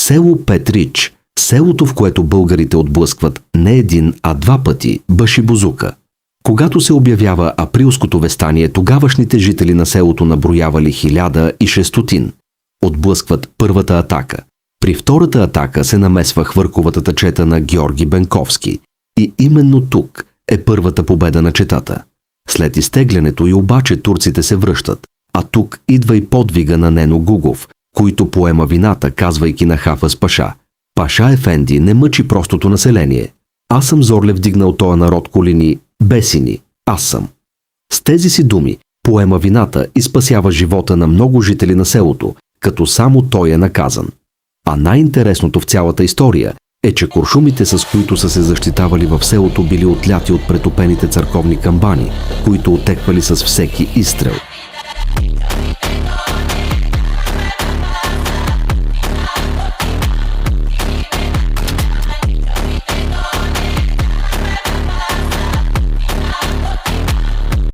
Село Петрич, селото, в което българите отблъскват не един, а два пъти башибозука. Когато се обявява априлското въстание, тогавашните жители на селото наброявали 1600. Отблъскват първата атака. При втората атака се намесва хвърковата чета на Георги Бенковски. И именно тук е първата победа на четата. След изтеглянето и обаче турците се връщат, а тук идва и подвига на Нено Гугов, който поема вината, казвайки на Хафъз Паша: Паша ефенди, не мъчи простото население. Аз съм зорле вдигнал тоя народ колини, бесини, аз съм. С тези си думи поема вината и спасява живота на много жители на селото, като само той е наказан. А най-интересното в цялата история е, че куршумите, с които са се защитавали в селото, били отляти от претопените църковни камбани, които отеквали с всеки изстрел.